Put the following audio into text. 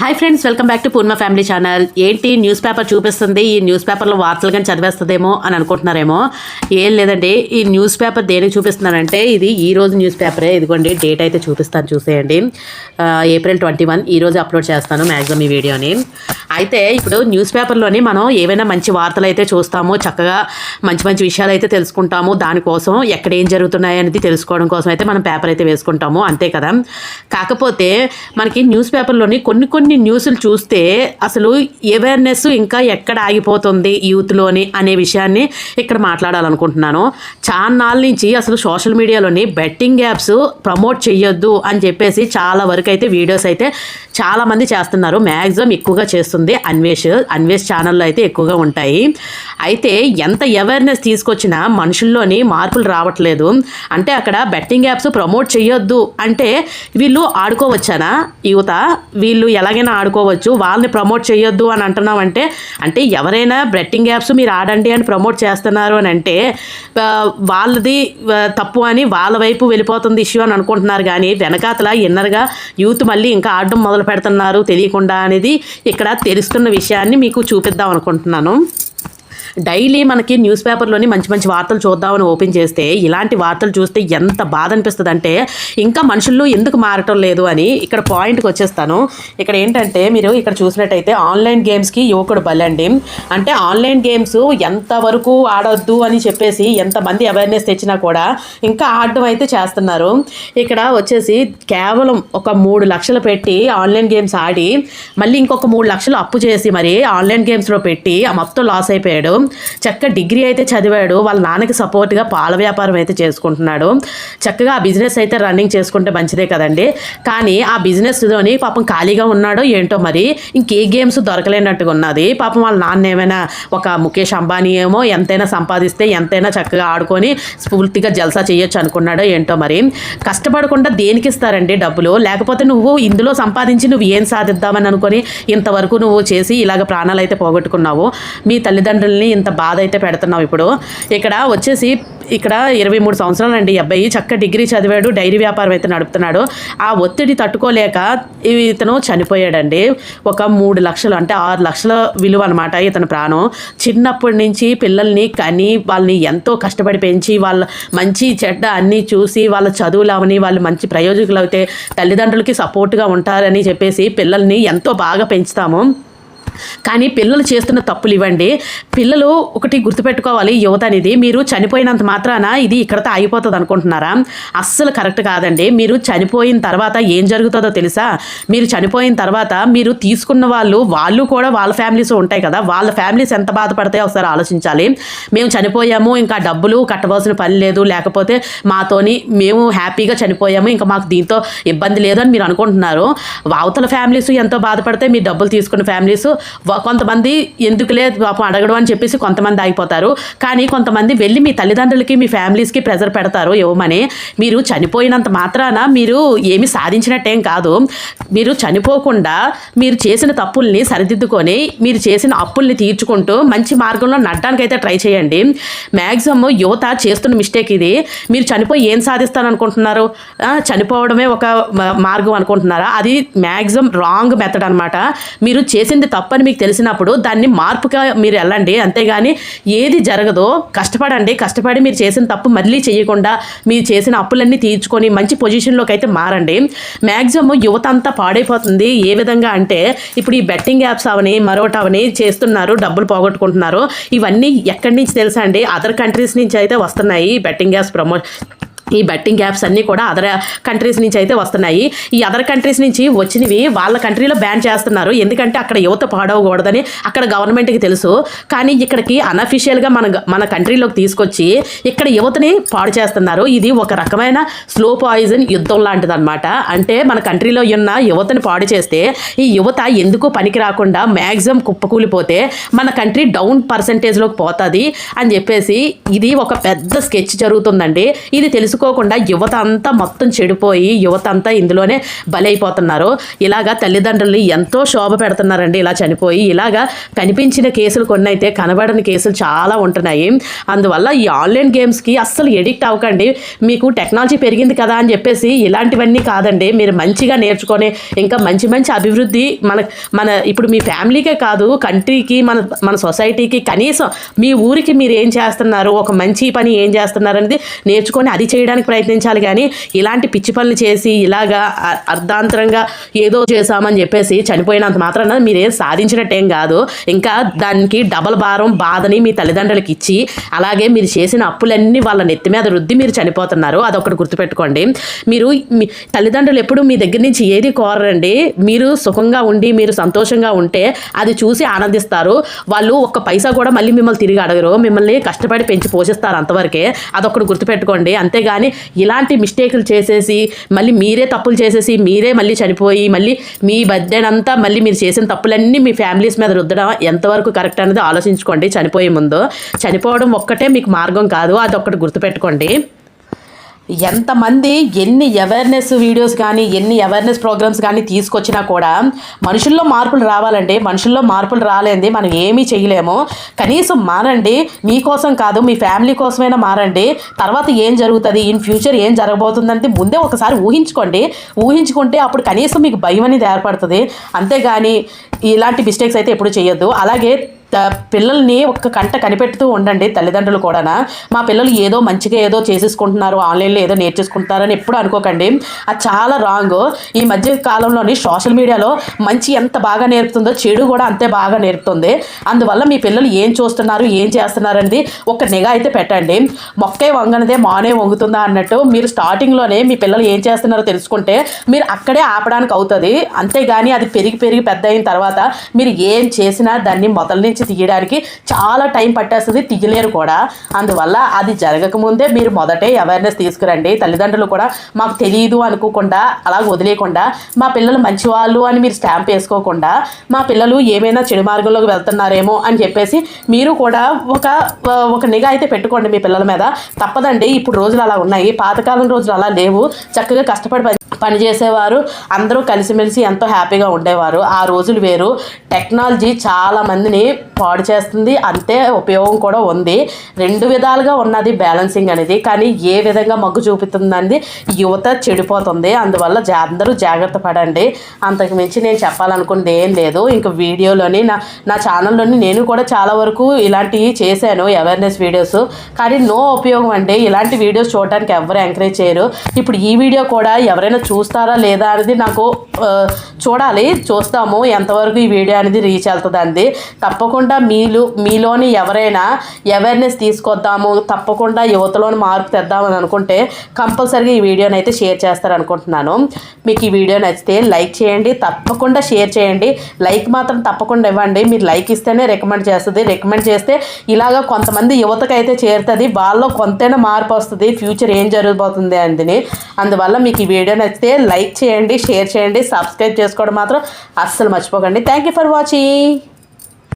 Hi friends, welcome back to Purna family channel. ఏంటి news paper చూపిస్తుంది, ఈ news పేపర్లో వార్తలు కానీ చదివేస్తుందేమో అని అనుకుంటున్నారేమో. ఏం లేదండి, ఈ న్యూస్ పేపర్ దేనికి చూపిస్తున్నానంటే ఇది ఈ రోజు న్యూస్ పేపరే. ఇదిగోండి డేట్ అయితే చూపిస్తాను, చూసేయండి. April 21 ఈరోజు అప్లోడ్ చేస్తాను మ్యాక్సిమం ఈ వీడియోని. అయితే ఇప్పుడు న్యూస్ పేపర్లోని మనం ఏవైనా మంచి వార్తలు అయితే చూస్తాము, చక్కగా మంచి మంచి విషయాలు అయితే తెలుసుకుంటాము. దానికోసం ఎక్కడ ఏం జరుగుతున్నాయి అనేది తెలుసుకోవడం కోసం అయితే మనం పేపర్ అయితే వేసుకుంటాము, అంతే కదా. కాకపోతే మనకి న్యూస్ పేపర్లోని కొన్ని న్యూస్లు చూస్తే అసలు అవేర్నెస్ ఇంకా ఎక్కడ ఆగిపోతుంది యూత్లోని అనే విషయాన్ని ఇక్కడ మాట్లాడాలనుకుంటున్నాను. చాన్నాళ్ళ నుంచి అసలు సోషల్ మీడియాలోని బెట్టింగ్ యాప్స్ ప్రమోట్ చేయొద్దు అని చెప్పేసి చాలా వరకు అయితే వీడియోస్ అయితే చాలామంది చేస్తున్నారు. మ్యాక్సిమం ఎక్కువగా చేస్తుంది అన్వేష్ ఛానల్లో అయితే ఎక్కువగా ఉంటాయి. అయితే ఎంత అవేర్నెస్ తీసుకొచ్చినా మనుషుల్లోని మార్పులు రావట్లేదు. అంటే అక్కడ బెట్టింగ్ యాప్స్ ప్రమోట్ చేయొద్దు అంటే వీళ్ళు ఆడుకోవచ్చానా యువత, వీళ్ళు ఎలాగైనా ఆడుకోవచ్చు, వాళ్ళని ప్రమోట్ చేయొద్దు అని అంటున్నామంటే అంటే ఎవరైనా బెట్టింగ్ యాప్స్ మీరు ఆడండి అని ప్రమోట్ చేస్తున్నారు అని అంటే వాళ్ళది తప్పు అని వాళ్ళ వైపు వెళ్ళిపోతుంది ఇష్యూ అని అనుకుంటున్నారు. కానీ వెనకాతల ఇన్నర్గా యూత్ మళ్ళీ ఇంకా ఆడడం మొదలు పెడుతున్నారు తెలియకుండా అనేది ఇక్కడ తెలుస్తున్న విషయాన్ని మీకు చూపిద్దాం అనుకుంటున్నాను. డైలీ మనకి న్యూస్ పేపర్లోని మంచి మంచి వార్తలు చూద్దామని ఓపెన్ చేస్తే ఇలాంటి వార్తలు చూస్తే ఎంత బాధ అనిపిస్తుంది అంటే ఇంకా మనుషులు ఎందుకు మారటం లేదు అని ఇక్కడ పాయింట్కి వచ్చేస్తాను. ఇక్కడ ఏంటంటే మీరు ఇక్కడ చూసినట్టయితే ఆన్లైన్ గేమ్స్కి యువకుడు బలండి. అంటే ఆన్లైన్ గేమ్స్ ఎంతవరకు ఆడొద్దు అని చెప్పేసి ఎంతమంది అవేర్నెస్ తెచ్చినా కూడా ఇంకా ఆడడం అయితే చేస్తున్నారు. ఇక్కడ వచ్చేసి కేవలం ఒక 3 లక్షలు పెట్టి ఆన్లైన్ గేమ్స్ ఆడి మళ్ళీ ఇంకొక 3 లక్షలు అప్పు చేసి మరి ఆన్లైన్ గేమ్స్లో పెట్టి ఆ మొత్తం లాస్ అయిపోయాడు. చక్కగా డిగ్రీ అయితే చదివాడు, వాళ్ళ నాన్నకి సపోర్ట్గా పాల వ్యాపారం అయితే చేసుకుంటున్నాడు. చక్కగా ఆ బిజినెస్ అయితే రన్నింగ్ చేసుకుంటే మంచిదే కదండి. కానీ ఆ బిజినెస్లోని పాపం ఖాళీగా ఉన్నాడో ఏంటో మరి ఇంకే గేమ్స్ దొరకలేనట్టుగా ఉన్నది. పాపం వాళ్ళ నాన్న ఏమైనా ఒక ముఖేష్ అంబానీ ఏమో ఎంతైనా సంపాదిస్తే ఎంతైనా చక్కగా ఆడుకొని స్ఫూర్తిగా జల్సా చేయొచ్చు అనుకున్నాడో ఏంటో మరి. కష్టపడకుండా దేనికి ఇస్తారండి డబ్బులు? లేకపోతే నువ్వు ఇందులో సంపాదించి నువ్వు ఏం సాధిద్దామని అనుకొని ఇంతవరకు నువ్వు చేసి ఇలాగ ప్రాణాలు అయితే పోగొట్టుకున్నావు. మీ తల్లిదండ్రుల్ని ఇంత బాధ అయితే పెడుతున్నావు. ఇప్పుడు ఇక్కడ వచ్చేసి ఇక్కడ 23 సంవత్సరాలు అండి అబ్బాయి, చక్క డిగ్రీ చదివాడు, డైరీ వ్యాపారం అయితే నడుపుతున్నాడు. ఆ ఒత్తిడి తట్టుకోలేక ఇతను చనిపోయాడండి. ఒక 3 లక్షలు అంటే 6 లక్షల విలువ అనమాట ఇతని ప్రాణం. చిన్నప్పటి నుంచి పిల్లల్ని కని వాళ్ళని ఎంతో కష్టపడి పెంచి వాళ్ళ మంచి చెడ్డ అన్నీ చూసి వాళ్ళ చదువులు అవని వాళ్ళు మంచి ప్రయోజకులు అయితే తల్లిదండ్రులకి సపోర్ట్గా ఉంటారని చెప్పేసి పిల్లల్ని ఎంతో బాగా పెంచుతాము. కానీ పిల్లలు చేస్తున్న తప్పులు ఇవ్వండి. పిల్లలు ఒకటి గుర్తుపెట్టుకోవాలి, యువత అనేది మీరు చనిపోయినంత మాత్రాన ఇది ఇక్కడతో అయిపోతుంది అనుకుంటున్నారా? అస్సలు కరెక్ట్ కాదండి. మీరు చనిపోయిన తర్వాత ఏం జరుగుతుందో తెలుసా? మీరు చనిపోయిన తర్వాత మీరు తీసుకున్న వాళ్ళు కూడా వాళ్ళ ఫ్యామిలీస్ ఉంటాయి కదా, వాళ్ళ ఫ్యామిలీస్ ఎంత బాధపడతాయో ఒకసారి ఆలోచించాలి. మేము చనిపోయాము, ఇంకా డబ్బులు కట్టవలసిన పని లేదు, లేకపోతే మాతోని మేము హ్యాపీగా చనిపోయాము, ఇంకా మాకు దీంతో ఇబ్బంది లేదు అని మీరు అనుకుంటున్నారు. అవతల ఫ్యామిలీస్ ఎంతో బాధపడితే మీరు డబ్బులు తీసుకున్న ఫ్యామిలీస్ కొంతమంది ఎందుకులే పాపం అడగడం అని చెప్పేసి కొంతమంది ఆగిపోతారు. కానీ కొంతమంది వెళ్ళి మీ తల్లిదండ్రులకి మీ ఫ్యామిలీస్కి ప్రెజర్ పెడతారు ఇవ్వమని. మీరు చనిపోయినంత మాత్రాన మీరు ఏమి సాధించినట్టేం కాదు. మీరు చనిపోకుండా మీరు చేసిన తప్పుల్ని సరిదిద్దుకొని మీరు చేసిన అప్పుల్ని తీర్చుకుంటూ మంచి మార్గంలో నడడానికైతే ట్రై చేయండి. మ్యాక్సిమం యువత చేస్తున్న మిస్టేక్ ఇది. మీరు చనిపోయి ఏం సాధిస్తారనుకుంటున్నారు? చనిపోవడమే ఒక మార్గం అనుకుంటున్నారా? అది మ్యాక్సిమం రాంగ్ మెథడ్ అనమాట. మీరు చేసింది తప్పని మీకు తెలిసినప్పుడు దాన్ని మార్పుగా మీరు వెళ్ళండి, అంతేగాని ఏది జరగదో కష్టపడి మీరు చేసిన తప్పు మళ్ళీ చేయకుండా మీరు చేసిన అప్పులన్నీ తీర్చుకొని మంచి పొజిషన్లోకి అయితే మారండి. మ్యాక్సిమం యువత అంతా పాడైపోతుంది. ఏ విధంగా అంటే ఇప్పుడు ఈ బెట్టింగ్ యాప్స్ అవని మరోటవని చేస్తున్నారు, డబ్బులు పోగొట్టుకుంటున్నారు. ఇవన్నీ ఎక్కడి నుంచి తెలుసా అండి? అదర్ కంట్రీస్ నుంచి అయితే వస్తున్నాయి ఈ బెట్టింగ్ యాప్స్ అన్నీ కూడా అదర్ కంట్రీస్ నుంచి అయితే వస్తున్నాయి. ఈ అదర్ కంట్రీస్ నుంచి వచ్చినవి వాళ్ళ కంట్రీలో బ్యాన్ చేస్తున్నారు, ఎందుకంటే అక్కడ యువత పాడవకూడదని అక్కడ గవర్నమెంట్కి తెలుసు. కానీ ఇక్కడికి అన్అఫిషియల్గా మన కంట్రీలోకి తీసుకొచ్చి ఇక్కడ యువతని పాడు చేస్తున్నారు. ఇది ఒక రకమైన స్లో పాయిజన్ యుద్ధం లాంటిది అనమాట. అంటే మన కంట్రీలో ఉన్న యువతని పాడు చేస్తే ఈ యువత ఎందుకు పనికి రాకుండా మ్యాక్సిమం కుప్పకూలిపోతే మన కంట్రీ డౌన్ పర్సంటేజ్లోకి పోతుంది అని చెప్పేసి ఇది ఒక పెద్ద స్కెచ్ జరుగుతుందండి. ఇది తెలుసు తెలుసుకోకుండా యువత అంతా మొత్తం చెడిపోయి యువత అంతా ఇందులోనే బలైపోతున్నారు. ఇలాగా తల్లిదండ్రులు ఎంతో శోభ పెడుతున్నారండి ఇలా చనిపోయి. ఇలాగా కనిపించిన కేసులు కొన్ని అయితే కనబడని కేసులు చాలా ఉంటున్నాయి. అందువల్ల ఈ ఆన్లైన్ గేమ్స్కి అస్సలు ఎడిక్ట్ అవ్వకండి. మీకు టెక్నాలజీ పెరిగింది కదా అని చెప్పేసి ఇలాంటివన్నీ కాదండి. మీరు మంచిగా నేర్చుకొని ఇంకా మంచి మంచి అభివృద్ధి మన ఇప్పుడు మీ ఫ్యామిలీకే కాదు, కంట్రీకి, మన సొసైటీకి, కనీసం మీ ఊరికి మీరు ఏం చేస్తున్నారు, ఒక మంచి పని ఏం చేస్తున్నారు అనేది నేర్చుకొని అది చేయడానికి ప్రయత్నించాలి. కానీ ఇలాంటి పిచ్చి పనులు చేసి ఇలాగా అర్ధాంతరంగా ఏదో చేశామని చెప్పేసి చనిపోయినంత మాత్రాన మీరేం సాధించినట్టేం కాదు. ఇంకా దానికి డబల్ భారం బాధని మీ తల్లిదండ్రులకి ఇచ్చి అలాగే మీరు చేసిన అప్పులన్నీ వాళ్ళ నెత్తి మీద రుద్ది మీరు చనిపోతున్నారు. అదొకటి గుర్తుపెట్టుకోండి. మీరు మీ తల్లిదండ్రులు ఎప్పుడు మీ దగ్గర నుంచి ఏది కోరరండి. మీరు సుఖంగా ఉండి మీరు సంతోషంగా ఉంటే అది చూసి ఆనందిస్తారు. వాళ్ళు ఒక్క పైసా కూడా మళ్ళీ మిమ్మల్ని తిరిగి అడగరు. మిమ్మల్ని కష్టపడి పెంచి పోషిస్తారు అంతవరకే. అదొకటి గుర్తుపెట్టుకోండి. అంతేగాని ఇలాంటి మిస్టేకులు చేసేసి మళ్ళీ మీరే తప్పులు చేసేసి మీరే మళ్ళీ చనిపోయి మళ్ళీ మీ బర్త్డేనంతా మళ్ళీ మీరు చేసిన తప్పులన్నీ మీ ఫ్యామిలీస్ మీద రుద్దడం ఎంతవరకు కరెక్ట్ అనేది ఆలోచించుకోండి. చనిపోయే ముందు చనిపోవడం ఒక్కటే మీకు మార్గం కాదు. అదొకటి గుర్తుపెట్టుకోండి. ఎంతమంది ఎన్ని అవేర్నెస్ వీడియోస్ కానీ ఎన్ని అవేర్నెస్ ప్రోగ్రామ్స్ కానీ తీసుకొచ్చినా కూడా మనుషుల్లో మార్పులు రావాలండి. మనుషుల్లో మార్పులు రాలేంది మనం ఏమీ చేయలేము. కనీసం మారండి. మీకోసం కాదు, మీ ఫ్యామిలీ కోసమైనా మారండి. తర్వాత ఏం జరుగుతుంది, ఇన్ ఫ్యూచర్ ఏం జరగబోతుందంటే ముందే ఒకసారి ఊహించుకోండి. ఊహించుకుంటే అప్పుడు కనీసం మీకు భయం అనేది ఏర్పడుతుంది. అంతేగాని ఇలాంటి మిస్టేక్స్ అయితే ఎప్పుడు చేయొద్దు. అలాగే పిల్లల్ని ఒక్క కంట కనిపెడుతూ ఉండండి తల్లిదండ్రులు కూడా. మా పిల్లలు ఏదో మంచిగా ఏదో చేసేసుకుంటున్నారు, ఆన్లైన్లో ఏదో నేర్చేసుకుంటున్నారని ఎప్పుడు అనుకోకండి. అది చాలా రాంగ్. ఈ మధ్య కాలంలోని సోషల్ మీడియాలో మంచి ఎంత బాగా నేర్పుతుందో చెడు కూడా అంతే బాగా నేర్పుతుంది. అందువల్ల మీ పిల్లలు ఏం చూస్తున్నారు, ఏం చేస్తున్నారు అనేది ఒక నిఘా అయితే పెట్టండి. మొక్కే వంగనదే మానే వంగుతుందా అన్నట్టు మీరు స్టార్టింగ్లోనే మీ పిల్లలు ఏం చేస్తున్నారో తెలుసుకుంటే మీరు అక్కడే ఆపడానికి అవుతుంది. అంతేగాని అది పెరిగి పెద్ద అయిన తర్వాత మీరు ఏం చేసినా దాన్ని మొదల నుంచి తీయడానికి చాలా టైం పట్టేస్తుంది, తీయలేరు కూడా. అందువల్ల అది జరగకముందే మీరు మొదటే అవేర్నెస్ తీసుకురండి. తల్లిదండ్రులు కూడా మాకు తెలియదు అనుకోకుండా అలా వదిలేయకుండా మా పిల్లలు మంచివాళ్ళు అని మీరు స్టాంప్ వేసుకోకుండా మా పిల్లలు ఏమైనా చెడు మార్గంలోకి వెళ్తున్నారేమో అని చెప్పేసి మీరు కూడా ఒక నిఘా అయితే పెట్టుకోండి మీ పిల్లల మీద. తప్పదండి, ఇప్పుడు రోజులు అలా ఉన్నాయి. పాతకాలం రోజులు అలా లేవు. చక్కగా కష్టపడి పనిచేసేవారు, అందరూ కలిసిమెలిసి ఎంతో హ్యాపీగా ఉండేవారు. ఆ రోజులు వేరు. టెక్నాలజీ చాలా మందిని పాడు చేస్తుంది, అంతే ఉపయోగం కూడా ఉంది. రెండు విధాలుగా ఉన్నది బ్యాలెన్సింగ్ అనేది. కానీ ఏ విధంగా మొగ్గు చూపుతుందండి యువత చెడిపోతుంది. అందువల్ల అందరూ జాగ్రత్త పడండి. అంతకు మించి నేను చెప్పాలనుకున్నది ఏం లేదు. ఇంక వీడియోలోని నా ఛానల్లోని నేను కూడా చాలా వరకు ఇలాంటివి చేశాను, అవేర్నెస్ వీడియోస్. కానీ నో ఉపయోగం అండి. ఇలాంటి వీడియోస్ చూడడానికి ఎవరు ఎంకరేజ్ చేయరు. ఇప్పుడు ఈ వీడియో కూడా ఎవరైనా చూస్తారా లేదా అనేది నాకు చూస్తాము ఎంతవరకు ఈ వీడియో అనేది రీచ్ అవుతుంది అంది. తప్పకుండా మీలోని ఎవరైనా అవేర్నెస్ తీసుకొద్దాము, తప్పకుండా యువతలోని మార్పు తెద్దామని అనుకుంటే కంపల్సరీగా ఈ వీడియోని అయితే షేర్ చేస్తారనుకుంటున్నాను. మీకు ఈ వీడియో నచ్చితే లైక్ చేయండి, తప్పకుండా షేర్ చేయండి. లైక్ మాత్రం తప్పకుండా ఇవ్వండి. మీరు లైక్ ఇస్తేనే రికమెండ్ చేస్తుంది. రికమెండ్ చేస్తే ఇలాగ కొంతమంది యువతకైతే చేరుతుంది, వాళ్ళలో కొంతైనా మార్పు వస్తుంది, ఫ్యూచర్ ఏం జరగబోతుంది అందిని. అందువల్ల మీకు ఈ వీడియో నచ్చితే లైక్ చేయండి, షేర్ చేయండి, సబ్స్క్రైబ్ చేసుకోవడం మాత్రం అస్సలు మర్చిపోకండి. Thank you for watching.